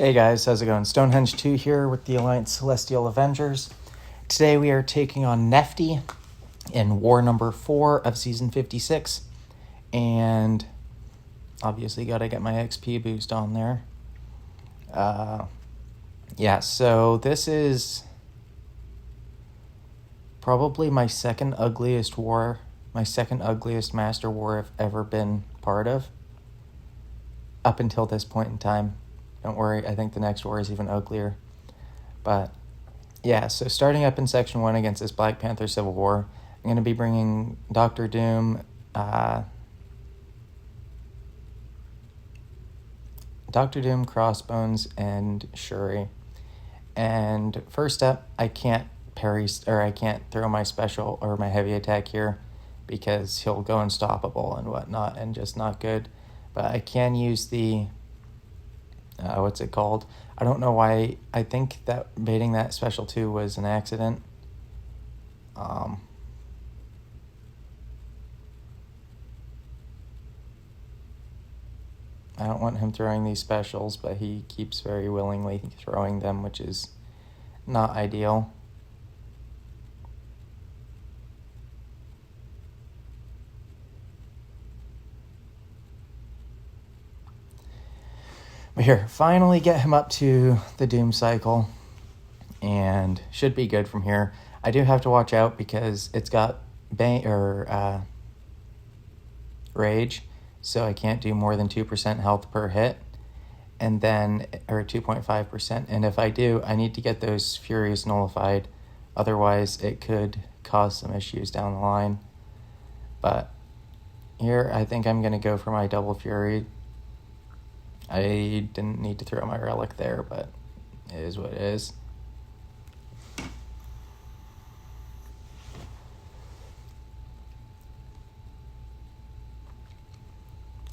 Hey guys, how's it going? Stonehenge 2 here with the Alliance Celestial Avengers. Today we are taking on Nefti in War number 4 of Season 56. And obviously gotta get my XP boost on there. So this is probably my second ugliest Master War I've ever been part of. Up until this point in time. Don't worry, I think the next war is even uglier. But, yeah, so starting up in Section 1 against this Black Panther Civil War, I'm going to be bringing Dr. Doom, Crossbones, and Shuri. And first up, I can't throw my special or my heavy attack here because he'll go unstoppable and whatnot and just not good. But I can use the... what's it called? I don't know why. I think that baiting that special 2 was an accident. I don't want him throwing these specials, but he keeps very willingly throwing them, which is not ideal. But here, finally get him up to the Doom cycle, and should be good from here. I do have to watch out because it's got Rage, so I can't do more than 2% health per hit, and then, or 2.5%, and if I do, I need to get those Furies nullified, otherwise it could cause some issues down the line. But here, I think I'm going to go for my double Fury. I didn't need to throw my relic there, but it is what it is.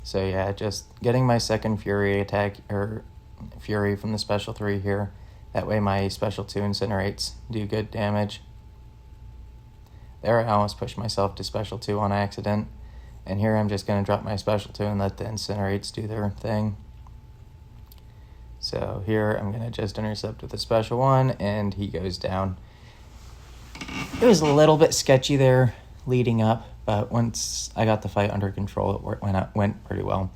So yeah, just getting my second Fury attack, or Fury from the special 3 here. That way my special 2 incinerates do good damage. There I almost pushed myself to special 2 on accident. And here I'm just going to drop my special 2 and let the incinerates do their thing. So here I'm going to just intercept with a special 1, and he goes down. It was a little bit sketchy there leading up, but once I got the fight under control, it went pretty well.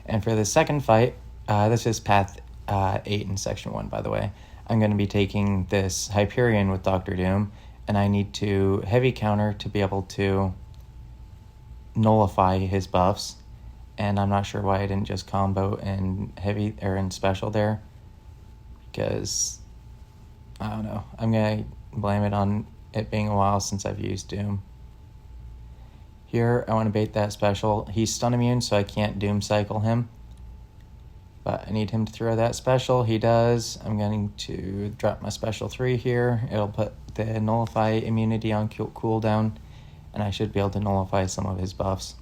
And for the second fight, this is Path 8 in Section 1, by the way. I'm going to be taking this Hyperion with Dr. Doom, and I need to heavy counter to be able to nullify his buffs. And I'm not sure why I didn't just combo in heavy or in special there, because I don't know. I'm gonna blame it on it being a while since I've used Doom. Here I want to bait that special. He's stun immune, so I can't Doom cycle him, but I need him to throw that special. He does. I'm going to drop my special 3 here. It'll put the nullify immunity on cooldown, and I should be able to nullify some of his buffs.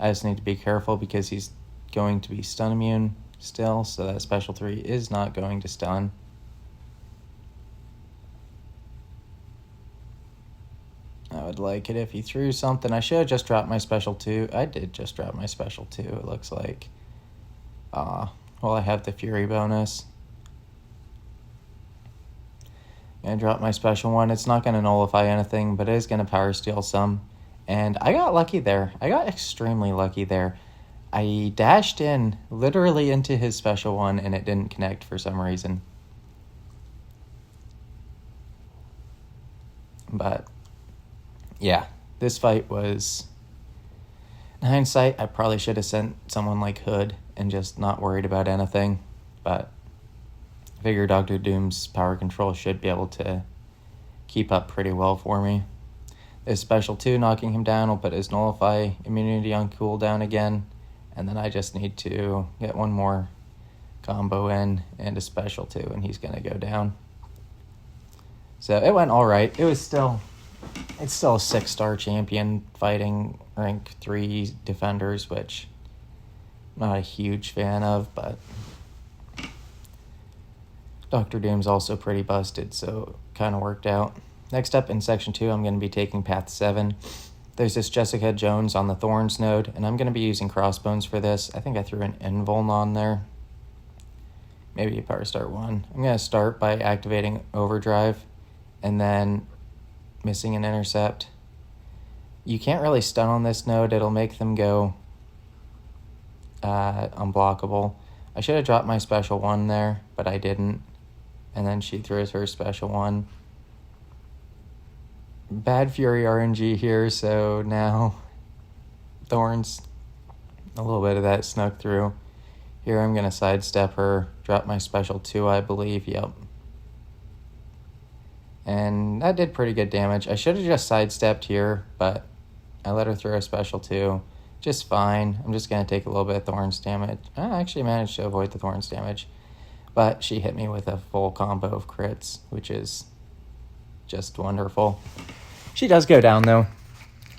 I just need to be careful because he's going to be stun immune still, so that special 3 is not going to stun. I would like it if he threw something. I should have just dropped my special 2. I did just drop my special 2, it looks like. Well, I have the Fury bonus. I'm going to drop my special 1. It's not going to nullify anything, but it is going to power steal some. And I got lucky there. I got extremely lucky there. I dashed in, literally into his special 1, and it didn't connect for some reason. But, yeah, this fight was... In hindsight, I probably should have sent someone like Hood and just not worried about anything. But I figure Dr. Doom's power control should be able to keep up pretty well for me. His special 2 knocking him down will put his nullify immunity on cooldown again, and then I just need to get one more combo in and a special 2, and he's going to go down. So it went all right. It's still a 6-star champion fighting rank 3 defenders, which I'm not a huge fan of, but Dr. Doom's also pretty busted, so it kind of worked out. Next up in Section 2, I'm going to be taking Path 7. There's this Jessica Jones on the Thorns node, and I'm going to be using Crossbones for this. I think I threw an Invuln on there. Maybe Power Start 1. I'm going to start by activating Overdrive, and then missing an Intercept. You can't really stun on this node. It'll make them go unblockable. I should have dropped my special 1 there, but I didn't. And then she throws her special 1. Bad Fury RNG here, so now Thorns, a little bit of that snuck through. Here I'm going to sidestep her, drop my special 2, I believe, yep. And that did pretty good damage. I should have just sidestepped here, but I let her throw a special 2. Just fine. I'm just going to take a little bit of Thorns damage. I actually managed to avoid the Thorns damage, but she hit me with a full combo of crits, which is just wonderful. She does go down, though,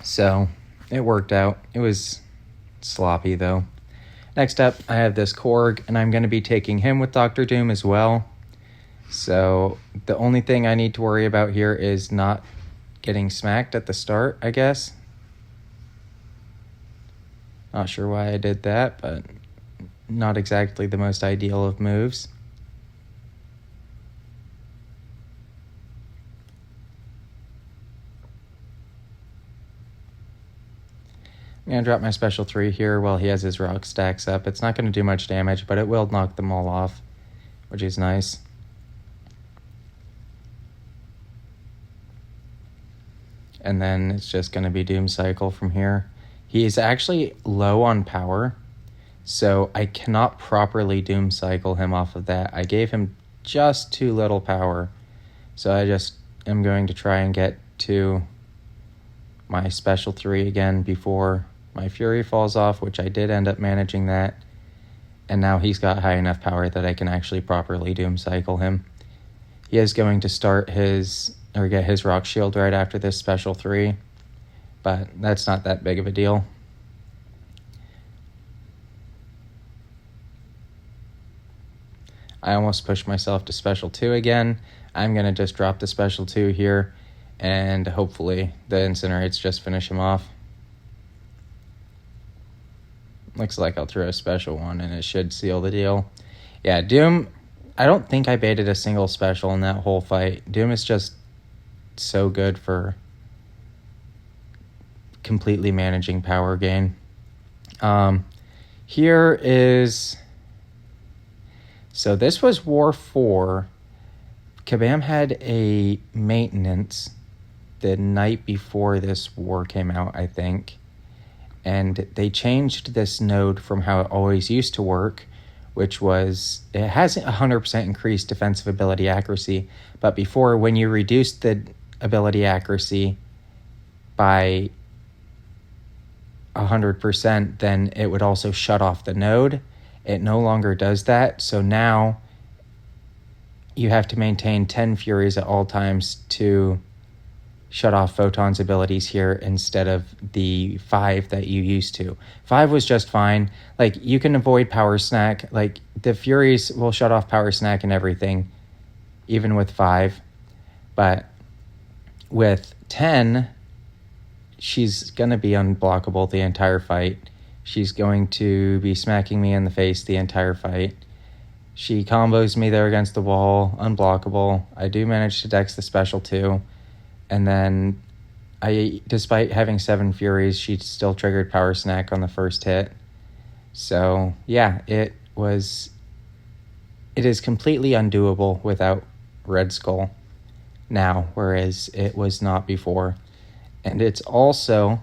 so it worked out. It was sloppy, though. Next up, I have this Korg, and I'm going to be taking him with Dr. Doom as well. So the only thing I need to worry about here is not getting smacked at the start, I guess. Not sure why I did that, but not exactly the most ideal of moves. I'm going to drop my special 3 here while he has his rock stacks up. It's not going to do much damage, but it will knock them all off, which is nice. And then it's just going to be Doom Cycle from here. He is actually low on power, so I cannot properly Doom Cycle him off of that. I gave him just too little power, so I just am going to try and get to my special 3 again before my Fury falls off, which I did end up managing that. And now he's got high enough power that I can actually properly Doom Cycle him. He is going to start get his Rock Shield right after this special 3, but that's not that big of a deal. I almost pushed myself to special 2 again. I'm going to just drop the special 2 here, and hopefully the Incinerates just finish him off. Looks like I'll throw a special 1, and it should seal the deal. Yeah, Doom, I don't think I baited a single special in that whole fight. Doom is just so good for completely managing power gain. Here is... So this was War 4. Kabam had a maintenance the night before this war came out, I think. And they changed this node from how it always used to work, which was, it has 100% increased defensive ability accuracy, but before, when you reduced the ability accuracy by 100%, then it would also shut off the node. It no longer does that, so now you have to maintain 10 Furies at all times to shut off Photon's abilities here instead of the 5 that you used to. 5 was just fine. Like, you can avoid Power Snack. Like, the Furies will shut off Power Snack and everything, even with 5. But with 10, she's going to be unblockable the entire fight. She's going to be smacking me in the face the entire fight. She combos me there against the wall, unblockable. I do manage to dex the special 2. And then, despite having 7 Furies, she still triggered Power Snack on the first hit. So, yeah, it is completely undoable without Red Skull now, whereas it was not before. And it's also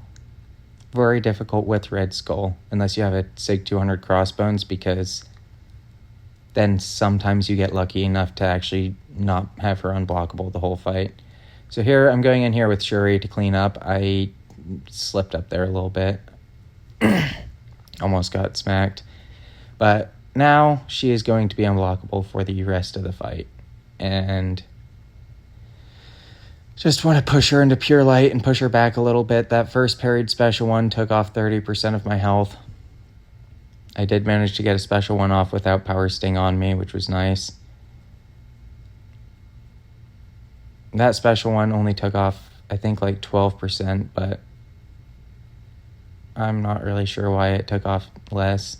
very difficult with Red Skull, unless you have a Sig 200 Crossbones, because then sometimes you get lucky enough to actually not have her unblockable the whole fight. So here, I'm going in here with Shuri to clean up. I slipped up there a little bit. Almost got smacked. But now she is going to be unblockable for the rest of the fight. And just want to push her into pure light and push her back a little bit. That first parried special 1 took off 30% of my health. I did manage to get a special 1 off without Power Sting on me, which was nice. That special 1 only took off, I think, like 12%, but I'm not really sure why it took off less.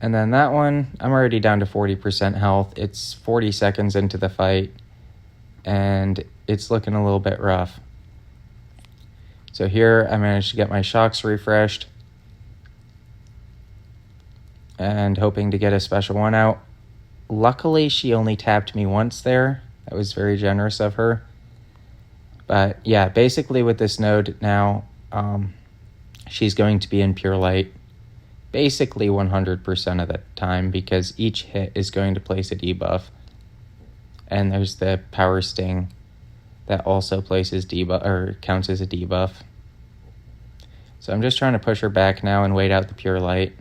And then that one, I'm already down to 40% health. It's 40 seconds into the fight, and it's looking a little bit rough. So here I managed to get my shocks refreshed and hoping to get a special one out. Luckily, she only tapped me once there. That was very generous of her. But yeah, basically with this node now, she's going to be in pure light basically 100% of the time, because each hit is going to place a debuff. And there's the power sting that also places debuff, or counts as a debuff. So I'm just trying to push her back now and wait out the pure light.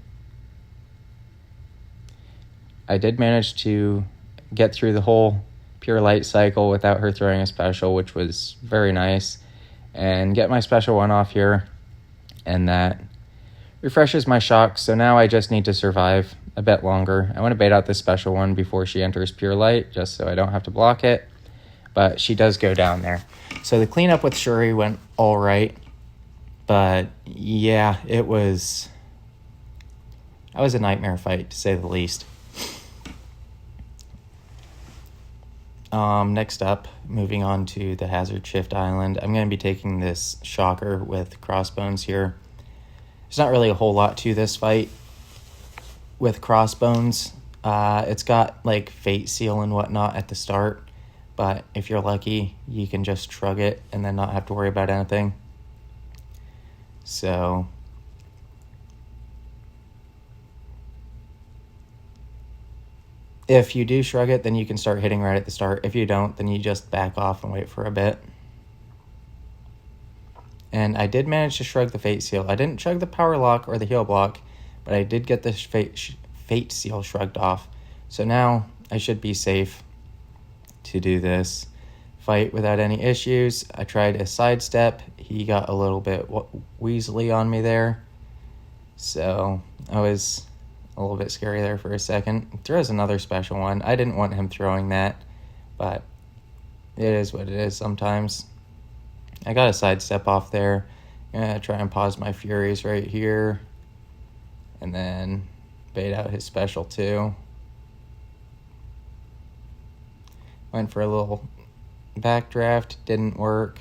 I did manage to get through the whole pure light cycle without her throwing a special, which was very nice, and get my special one off here, and that refreshes my shock. So now I just need to survive a bit longer. I want to bait out this special one before she enters pure light, just so I don't have to block it, but she does go down there. So the cleanup with Shuri went all right, but yeah, that was a nightmare fight, to say the least. Next up, moving on to the Hazard Shift Island, I'm going to be taking this Shocker with Crossbones here. There's not really a whole lot to this fight with Crossbones. It's got like Fate Seal and whatnot at the start, but if you're lucky, you can just shrug it and then not have to worry about anything. So if you do shrug it, then you can start hitting right at the start. If you don't, then you just back off and wait for a bit. And I did manage to shrug the Fate Seal. I didn't shrug the Power Lock or the Heal Block, but I did get the Fate Seal shrugged off. So now I should be safe to do this fight without any issues. I tried a sidestep. He got a little bit weaselly on me there. So I was a little bit scary there for a second. Throws another special one. I didn't want him throwing that, but it is what it is sometimes. I got a sidestep off there. I'm going to try and pause my Furies right here, and then bait out his special too. Went for a little backdraft, didn't work.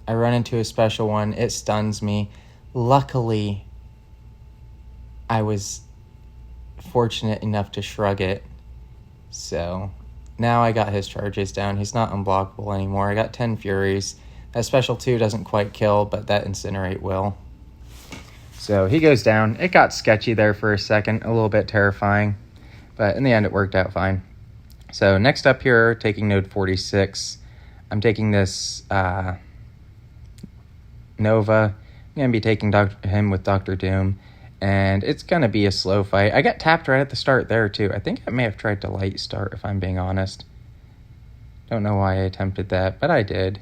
I run into a special one. It stuns me. Luckily, I was fortunate enough to shrug it. So now I got his charges down. He's not unblockable anymore. I got 10 Furies. That special 2 doesn't quite kill, but that Incinerate will. So he goes down. It got sketchy there for a second, a little bit terrifying, but in the end it worked out fine. So next up here, taking node 46, I'm taking this Nova. I'm going to be taking him with Dr. Doom, and it's going to be a slow fight. I got tapped right at the start there too. I think I may have tried to light start, if I'm being honest. Don't know why I attempted that, but I did.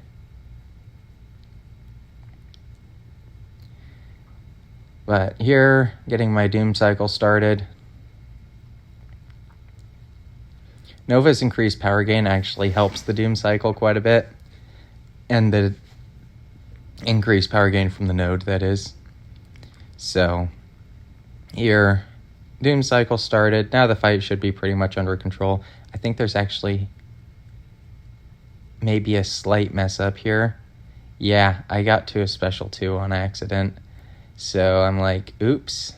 But here, getting my Doom cycle started. Nova's increased power gain actually helps the Doom cycle quite a bit. And the increased power gain from the node, that is. So here, Doom cycle started. Now the fight should be pretty much under control. I think there's actually maybe a slight mess up here. Yeah, I got to a special 2 on accident. So I'm like, oops.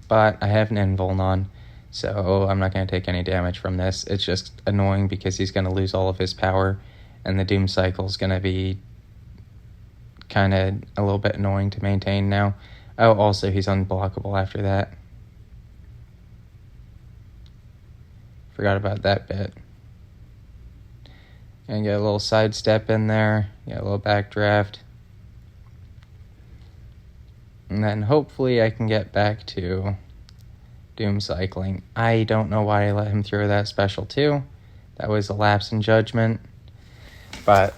But I have an invuln on, so I'm not going to take any damage from this. It's just annoying because he's going to lose all of his power, and the Doom cycle is going to be kind of a little bit annoying to maintain now. Oh, also, he's unblockable after that. Forgot about that bit. And get a little sidestep in there, get a little backdraft. And then hopefully I can get back to Doom cycling. I don't know why I let him throw that special too. That was a lapse in judgment. But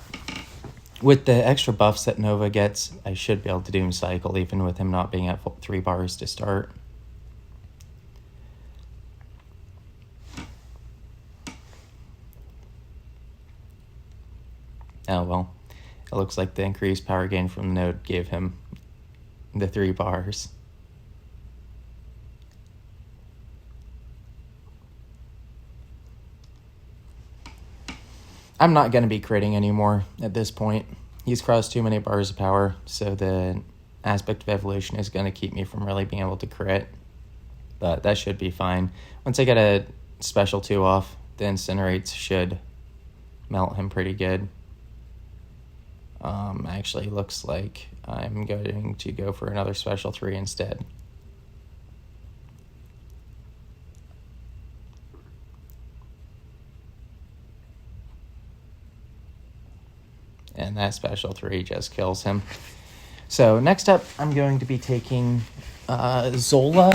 with the extra buffs that Nova gets, I should be able to Doom cycle even with him not being at 3 bars to start. Oh well. It looks like the increased power gain from the node gave him the 3 bars. I'm not going to be critting anymore at this point. He's crossed too many bars of power, so the aspect of evolution is going to keep me from really being able to crit. But that should be fine. Once I get a special 2 off, the incinerates should melt him pretty good. Actually looks like I'm going to go for another special 3 instead. And that special 3 just kills him. So next up, I'm going to be taking Zola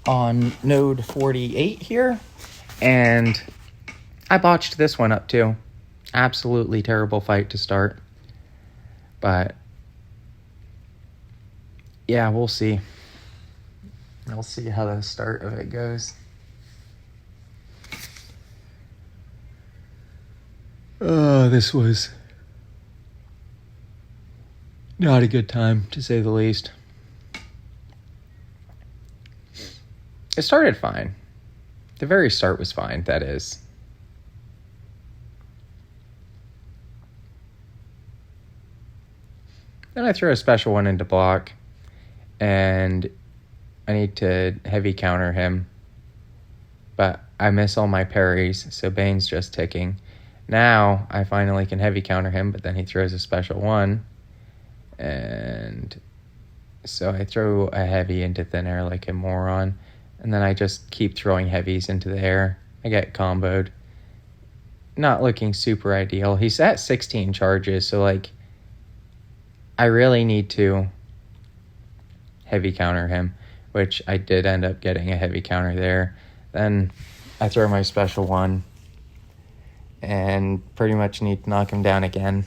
on node 48 here. And I botched this one up too. Absolutely terrible fight to start. But yeah, we'll see. We'll see how the start of it goes. This was not a good time, to say the least. It started fine. The very start was fine, that is. Then I throw a special 1 into block, and I need to heavy counter him. But I miss all my parries, so Bane's just ticking. Now I finally can heavy counter him, but then he throws a special 1. And so I throw a heavy into thin air like a moron. And then I just keep throwing heavies into the air. I get comboed. Not looking super ideal. He's at 16 charges, so like I really need to heavy counter him, which I did end up getting a heavy counter there. Then I throw my special 1 and pretty much need to knock him down again.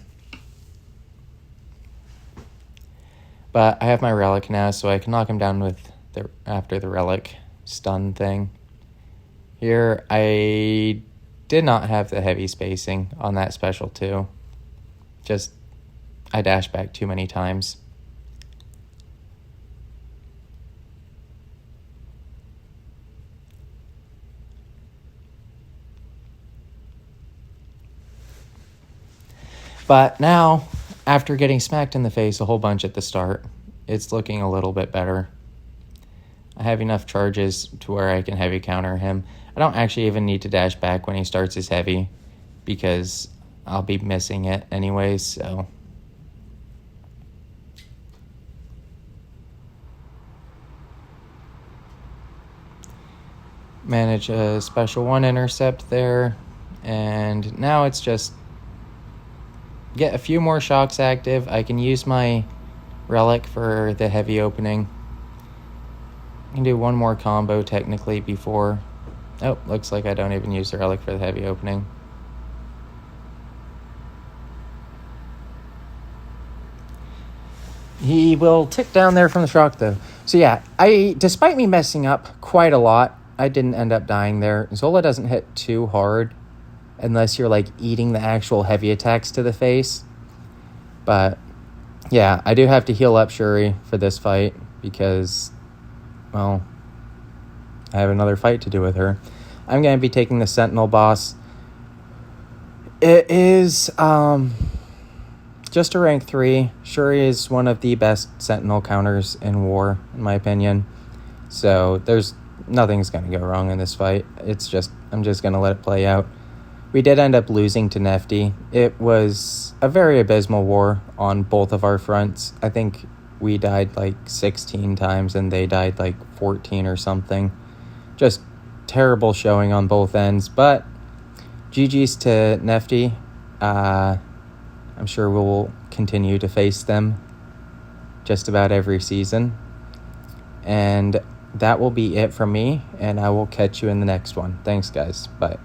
But I have my relic now, so I can knock him down with after the relic stun thing. Here, I did not have the heavy spacing on that special 2. Just, I dashed back too many times. But now, after getting smacked in the face a whole bunch at the start, it's looking a little bit better. I have enough charges to where I can heavy counter him. I don't actually even need to dash back when he starts his heavy, because I'll be missing it anyways, so. Manage a special 1 intercept there, and now it's just get a few more shocks active. I can use my relic for the heavy opening. I can do 1 more combo technically before. Oh, looks like I don't even use the relic for the heavy opening. He will tick down there from the shock though. So yeah, despite me messing up quite a lot, I didn't end up dying there. Zola doesn't hit too hard unless you're like eating the actual heavy attacks to the face. But yeah, I do have to heal up Shuri for this fight because, well, I have another fight to do with her. I'm going to be taking the Sentinel boss. It is just a rank 3. Shuri is one of the best Sentinel counters in war, in my opinion. So nothing's going to go wrong in this fight. I'm just going to let it play out. We did end up losing to Nefti. It was a very abysmal war on both of our fronts. I think we died like 16 times and they died like 14 or something. Just terrible showing on both ends. But GG's to Nefti. I'm sure we'll continue to face them just about every season. And that will be it from me, and I will catch you in the next one. Thanks, guys. Bye.